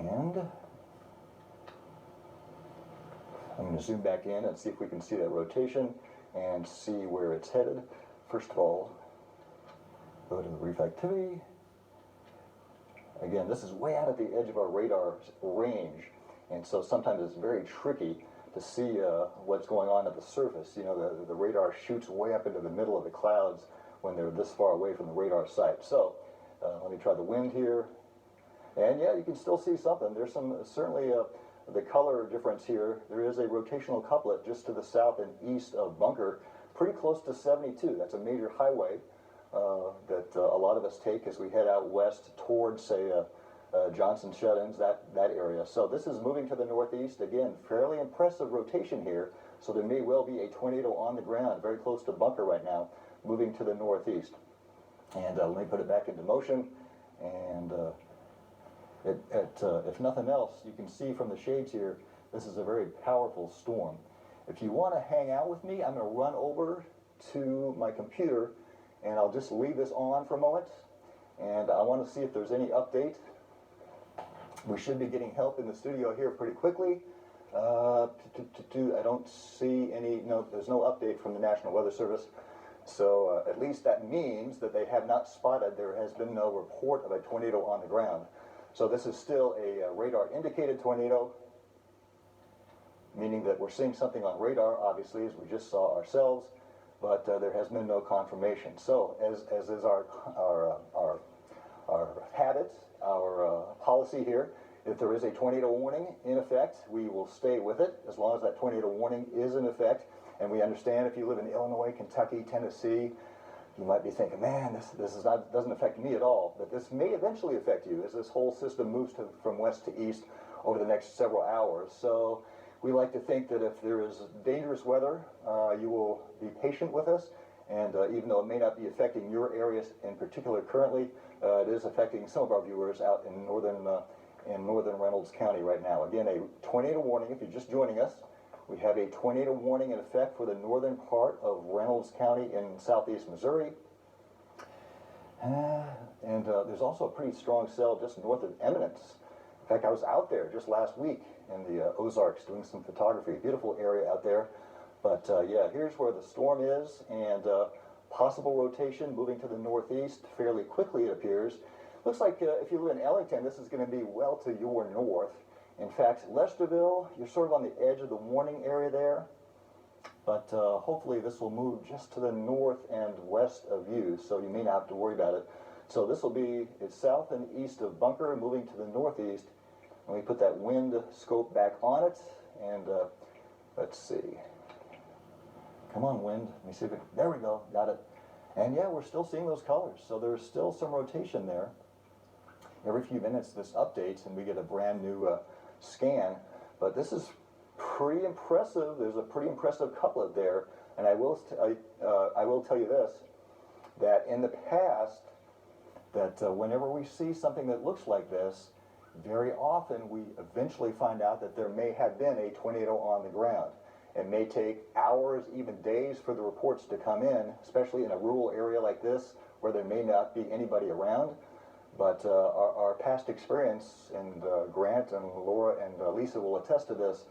And I'm going to zoom back in and see if we can see that rotation and see where it's headed. First of all, go to the reflectivity. Again, this is way out at the edge of our radar range, and so sometimes it's very tricky to see what's going on at the surface. You know, the radar shoots way up into the middle of the clouds when they're this far away from the radar site. So let me try the wind here. And yeah, you can still see something. There's some, certainly the color difference here. There is a rotational couplet just to the south and east of Bunker, pretty close to 72. That's a major highway that a lot of us take as we head out west towards, say, Johnson Shut-ins, that area. So this is moving to the northeast. Again, fairly impressive rotation here. So there may well be a tornado on the ground very close to Bunker right now, moving to the northeast. And let me put it back into motion. And if nothing else, you can see from the shades here, this is a very powerful storm. If you want to hang out with me, I'm going to run over to my computer and I'll just leave this on for a moment. And I want to see if there's any update. We should be getting help in the studio here pretty quickly. I don't see any, no, there's no update from the National Weather Service. So at least that means that they have not spotted, there has been no report of a tornado on the ground. So this is still a radar indicated tornado, meaning that we're seeing something on radar, obviously, as we just saw ourselves, but there has been no confirmation. So as is our habit, our policy here, if there is a tornado warning in effect, we will stay with it as long as that tornado warning is in effect. And we understand if you live in Illinois, Kentucky, Tennessee, you might be thinking, man, this is not, doesn't affect me at all. But this may eventually affect you as this whole system moves from west to east over the next several hours. So we like to think that if there is dangerous weather, you will be patient with us. And even though it may not be affecting your areas in particular currently, it is affecting some of our viewers out in northern Reynolds County right now. Again, a tornado warning if you're just joining us. We have a tornado warning in effect for the northern part of Reynolds County in southeast Missouri. And there's also a pretty strong cell just north of Eminence. In fact, I was out there just last week in the Ozarks doing some photography. Beautiful area out there. But yeah, here's where the storm is, and possible rotation moving to the northeast fairly quickly, it appears. Looks like if you live in Ellington, this is going to be well to your north. In fact, Lesterville, you're sort of on the edge of the warning area there. But hopefully this will move just to the north and west of you, so you may not have to worry about it. So this will be, it's south and east of Bunker, moving to the northeast. And we put that wind scope back on it, and let's see. Come on, wind. Let me see if it, there we go, got it. And yeah, we're still seeing those colors, so there's still some rotation there. Every few minutes this updates and we get a brand new scan, but this is pretty impressive. There's a pretty impressive couplet there, and I will tell you this, that in the past, that whenever we see something that looks like this, very often we eventually find out that there may have been a tornado on the ground. It may take hours, even days for the reports to come in, especially in a rural area like this where there may not be anybody around. But our past experience, and Grant and Laura and Lisa will attest to this,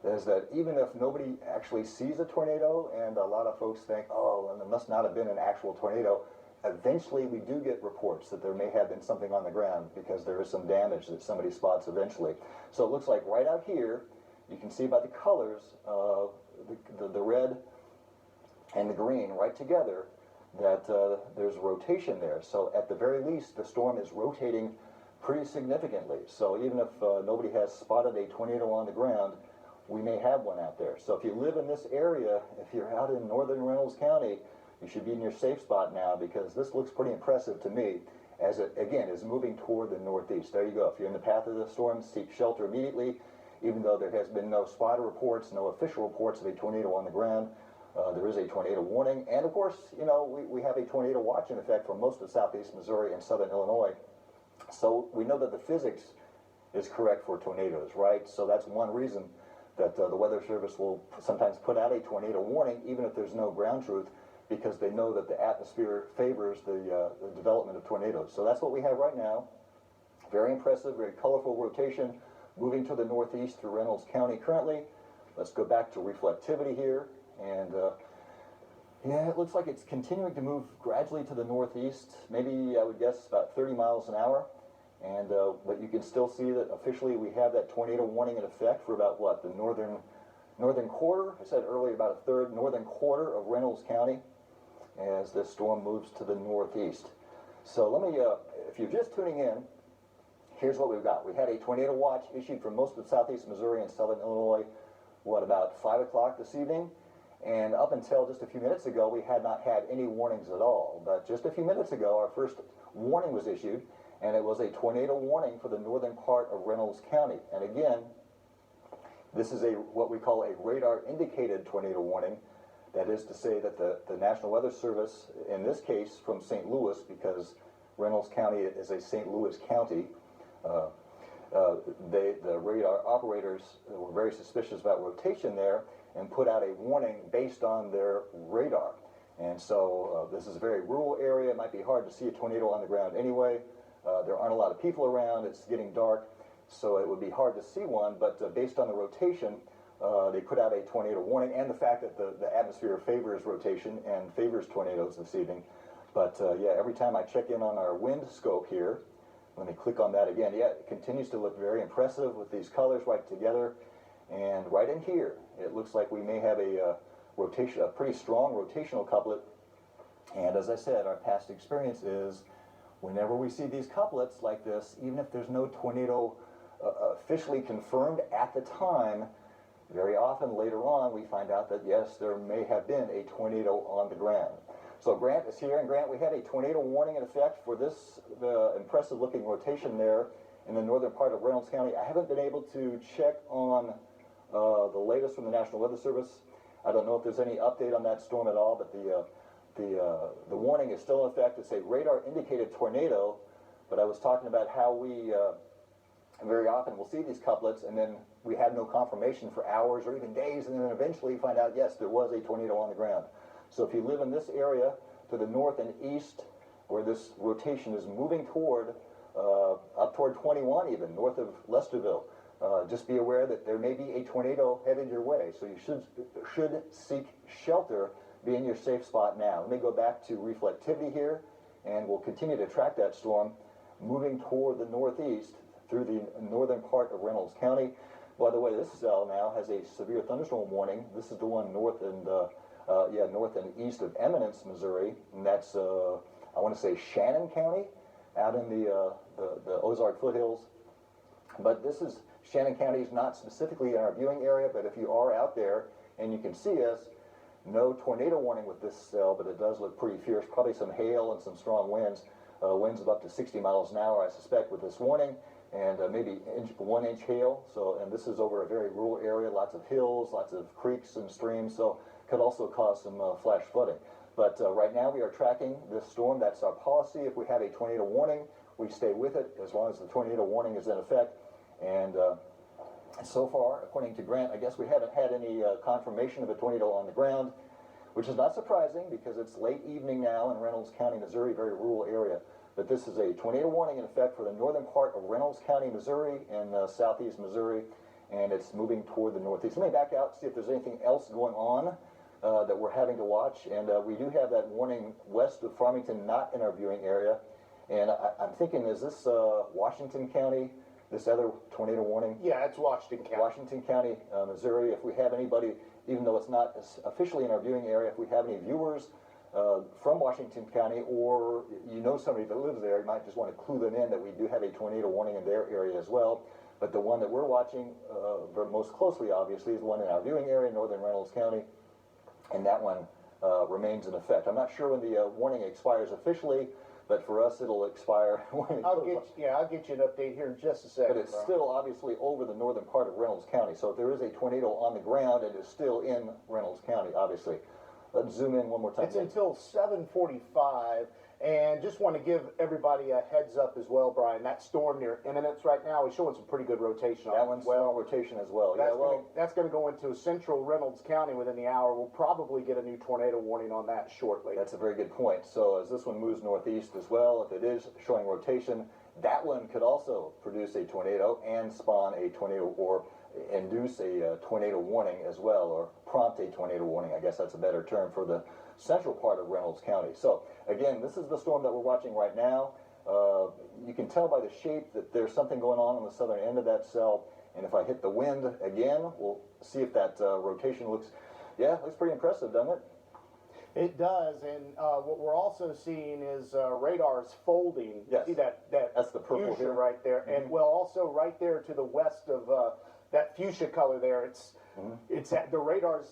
is that even if nobody actually sees a tornado, and a lot of folks think, oh, and there must not have been an actual tornado, eventually we do get reports that there may have been something on the ground because there is some damage that somebody spots eventually. So it looks like right out here, you can see by the colors, the red and the green right together, that there's rotation there. So at the very least, the storm is rotating pretty significantly. So even if nobody has spotted a tornado on the ground, we may have one out there. So if you live in this area, if you're out in northern Reynolds County, you should be in your safe spot now, because this looks pretty impressive to me as it, again, is moving toward the northeast. There you go. If you're in the path of the storm, seek shelter immediately. Even though there has been no spotter reports, no official reports of a tornado on the ground, there is a tornado warning. And of course, you know, we have a tornado watch in effect for most of southeast Missouri and southern Illinois. So we know that the physics is correct for tornadoes, right? So that's one reason that the Weather Service will sometimes put out a tornado warning, even if there's no ground truth, because they know that the atmosphere favors the development of tornadoes. So that's what we have right now. Very impressive, very colorful rotation, moving to the northeast through Reynolds County currently. Let's go back to reflectivity here, and yeah, it looks like it's continuing to move gradually to the northeast, maybe I would guess about 30 miles an hour. And but you can still see that officially we have that tornado warning in effect for about what, the northern quarter, I said earlier about a third, northern quarter of Reynolds County as this storm moves to the northeast. So let me, if you're just tuning in, here's what we've got. We had a tornado watch issued for most of southeast Missouri and southern Illinois, what, about 5 o'clock this evening? And up until just a few minutes ago, we had not had any warnings at all. But just a few minutes ago, our first warning was issued, and it was a tornado warning for the northern part of Reynolds County. And again, this is what we call a radar-indicated tornado warning. That is to say that the National Weather Service, in this case from St. Louis, because Reynolds County is a St. Louis county, the radar operators were very suspicious about rotation there and put out a warning based on their radar. And so this is a very rural area. It might be hard to see a tornado on the ground anyway. There aren't a lot of people around. It's getting dark, so it would be hard to see one. But based on the rotation, they put out a tornado warning, and the fact that the atmosphere favors rotation and favors tornadoes this evening. But yeah, every time I check in on our wind scope here, let me click on that again. Yeah, it continues to look very impressive with these colors right together. And right in here, it looks like we may have a pretty strong rotational couplet. And as I said, our past experience is whenever we see these couplets like this, even if there's no tornado officially confirmed at the time, very often later on we find out that yes, there may have been a tornado on the ground. So Grant is here, and Grant, we had a tornado warning in effect for this impressive looking rotation there in the northern part of Reynolds County. I haven't been able to check on the latest from the National Weather Service. I don't know if there's any update on that storm at all, but the warning is still in effect. It's a radar indicated tornado, but I was talking about how we very often we'll see these couplets and then we have no confirmation for hours or even days, and then eventually find out, yes, there was a tornado on the ground. So if you live in this area to the north and east where this rotation is moving toward, up toward 21 even, north of Lesterville, just be aware that there may be a tornado headed your way. So you should seek shelter, be in your safe spot now. Let me go back to reflectivity here, and we'll continue to track that storm moving toward the northeast through the northern part of Reynolds County. By the way, this cell now has a severe thunderstorm warning. This is the one north and north and east of Eminence, Missouri, and that's I want to say Shannon County, out in the Ozark foothills. But this is Shannon County is not specifically in our viewing area, but if you are out there and you can see us, no tornado warning with this cell, but it does look pretty fierce. Probably some hail and some strong winds. Winds of up to 60 miles an hour, I suspect, with this warning, and maybe 1 inch hail. So, and this is over a very rural area, lots of hills, lots of creeks and streams, so could also cause some flash flooding. But right now we are tracking this storm. That's our policy. If we have a tornado warning, we stay with it as long as the tornado warning is in effect. And so far, according to Grant, I guess we haven't had any confirmation of a tornado on the ground, which is not surprising because it's late evening now in Reynolds County, Missouri, very rural area. But this is a tornado warning in effect for the northern part of Reynolds County, Missouri, and southeast Missouri, and it's moving toward the northeast. Let me back out, see if there's anything else going on that we're having to watch. And we do have that warning west of Farmington, not in our viewing area. And I'm thinking, is this Washington County, this other tornado warning? Yeah, it's Washington County. Washington County, Missouri. If we have anybody, even though it's not officially in our viewing area, if we have any viewers from Washington County, or you know somebody that lives there, you might just want to clue them in that we do have a tornado warning in their area as well. But the one that we're watching most closely, obviously, is the one in our viewing area, northern Reynolds County, and that one remains in effect. I'm not sure when the warning expires officially, but for us it'll expire when I'll get you an update here in just a second. But it's still obviously over the northern part of Reynolds County, so if there is a tornado on the ground, it is still in Reynolds County, obviously. Let's zoom in one more time. It's until 7:45, and just want to give everybody a heads up as well, Brian. That storm near Eminence right now is showing some pretty good rotation. That one's rotation as well. That's going to go into central Reynolds County within the hour. We'll probably get a new tornado warning on that shortly. That's a very good point. So as this one moves northeast as well, if it is showing rotation, that one could also produce a tornado and spawn a tornado or induce a tornado warning as well, or prompt a tornado warning. I guess that's a better term for the central part of Reynolds County. So again, this is the storm that we're watching right now. You can tell by the shape that there's something going on the southern end of that cell. And if I hit the wind again, we'll see if that rotation looks pretty impressive, doesn't it? It does, and what we're also seeing is radars folding. Yes. See that's the purple fuchsia here. right there, and well, also right there to the west of that fuchsia color there. It's at the radar's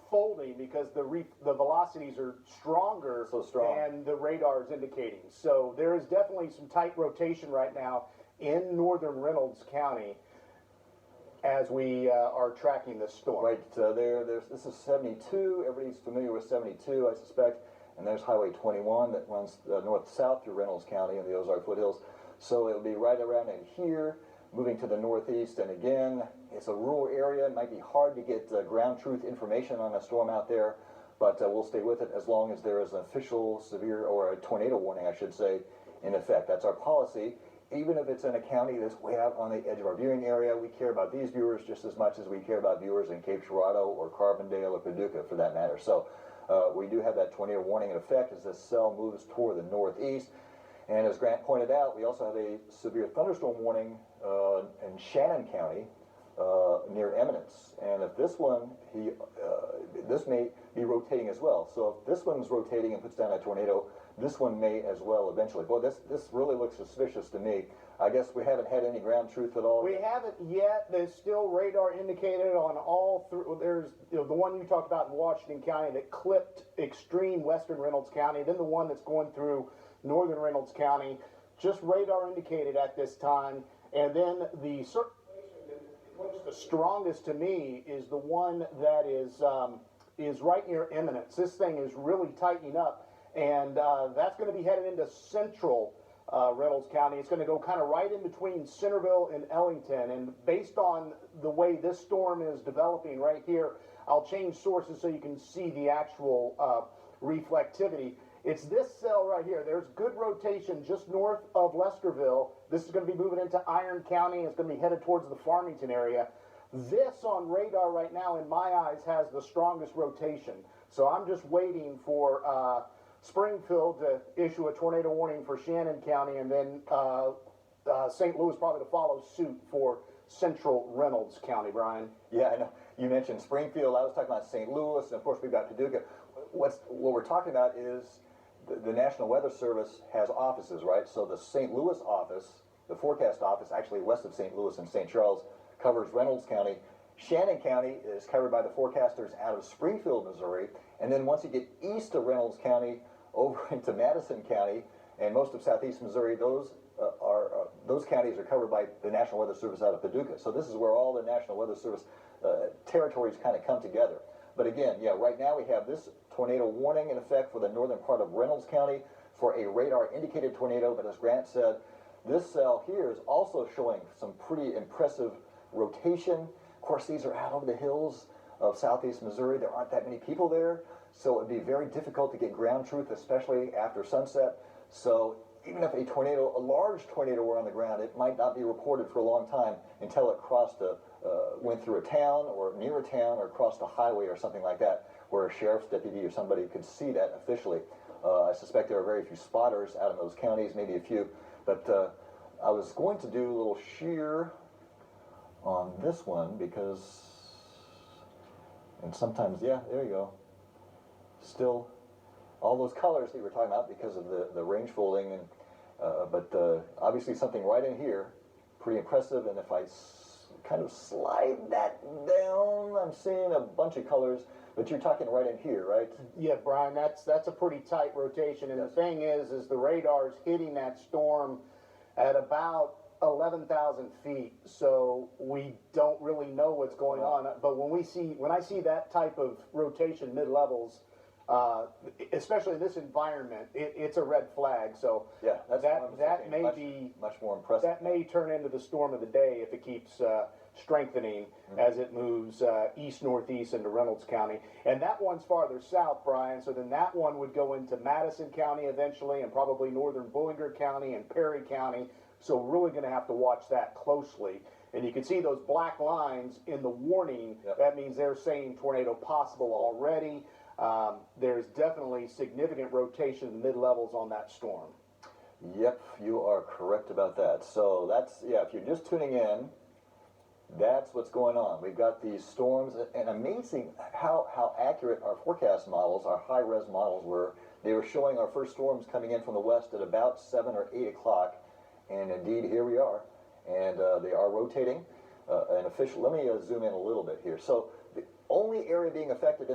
folding because the velocities are stronger So strong. than the radar is indicating. So there is definitely some tight rotation right now in northern Reynolds County as we are tracking this storm. Right this is 72. Everybody's familiar with 72, I suspect. And there's Highway 21 that runs north-south through Reynolds County and the Ozark foothills. So it'll be right around in here, moving to the northeast. And again, it's a rural area. It might be hard to get ground truth information on a storm out there, but we'll stay with it as long as there is an official severe, or a tornado warning, I should say, in effect. That's our policy. Even if it's in a county that's way out on the edge of our viewing area, we care about these viewers just as much as we care about viewers in Cape Girardeau or Carbondale or Paducah, for that matter. So we do have that tornado warning in effect as this cell moves toward the northeast. And as Grant pointed out, we also have a severe thunderstorm warning in Shannon County near Eminence. And if this one, this may be rotating as well. So if this one's rotating and puts down a tornado, this one may as well eventually. Boy, this really looks suspicious to me. I guess we haven't had any ground truth at all. We haven't yet. There's still radar indicated on all through. There's the one you talked about in Washington County that clipped extreme western Reynolds County, then the one that's going through northern Reynolds County. Just radar indicated at this time. And then the circulation that looks the strongest to me is the one that is right near Eminence. This thing is really tightening up. And that's going to be headed into central Reynolds County. It's going to go kind of right in between Centerville and Ellington. And based on the way this storm is developing right here, I'll change sources so you can see the actual reflectivity. It's this cell right here. There's good rotation just north of Lesterville. This is going to be moving into Iron County. It's going to be headed towards the Farmington area. This on radar right now, in my eyes, has the strongest rotation. So I'm just waiting for Springfield to issue a tornado warning for Shannon County, and then St. Louis probably to follow suit for central Reynolds County, Brian. Yeah, I know. You mentioned Springfield. I was talking about St. Louis, and of course we've got Paducah. What we're talking about is the National Weather Service has offices, right? So the St. Louis office, the forecast office, actually west of St. Louis and St. Charles, covers Reynolds County. Shannon County is covered by the forecasters out of Springfield, Missouri. And then once you get east of Reynolds County, over into Madison County and most of southeast Missouri, those counties are covered by the National Weather Service out of Paducah. So this is where all the National Weather Service territories kind of come together. But again, yeah, right now we have this tornado warning in effect for the northern part of Reynolds County for a radar indicated tornado. But as Grant said, this cell here is also showing some pretty impressive rotation. Of course, these are out over the hills of southeast Missouri. There aren't that many people there. So it would be very difficult to get ground truth, especially after sunset. So even if a large tornado were on the ground, it might not be reported for a long time until it went through a town or near a town or crossed a highway or something like that, where a sheriff's deputy or somebody could see that officially. I suspect there are very few spotters out in those counties, maybe a few. But I was going to do a little shear on this one because, and sometimes, yeah, there you go. Still all those colors that you were talking about because of the range folding, and but obviously something right in here, pretty impressive. And if I kind of slide that down, I'm seeing a bunch of colors. But you're talking right in here, right? Yeah, Brian, that's a pretty tight rotation. And Yes. the thing is the radar's hitting that storm at about 11,000 feet. So we don't really know what's going on. But when I see that type of rotation mid-levels, especially in this environment, it's a red flag. So Yeah, that's that may be much more impressive. that may turn into the storm of the day if it keeps strengthening as it moves east-northeast into Reynolds County. And that one's farther south, Brian, so then that one would go into Madison County eventually, and probably northern Bullinger County and Perry County. So we're really going to have to watch that closely. And you can see those black lines in the warning. Yep. That means they're saying tornado possible already. There's definitely significant rotation in the mid-levels on that storm. Yep, you are correct about that. So that's, yeah, if you're just tuning in, that's what's going on. We've got these storms, and amazing how accurate our forecast models, our high-res models were. They were showing our first storms coming in from the west at about 7 or 8 o'clock, and indeed, here we are. And they are rotating. Let me zoom in a little bit here. So the only area being affected in the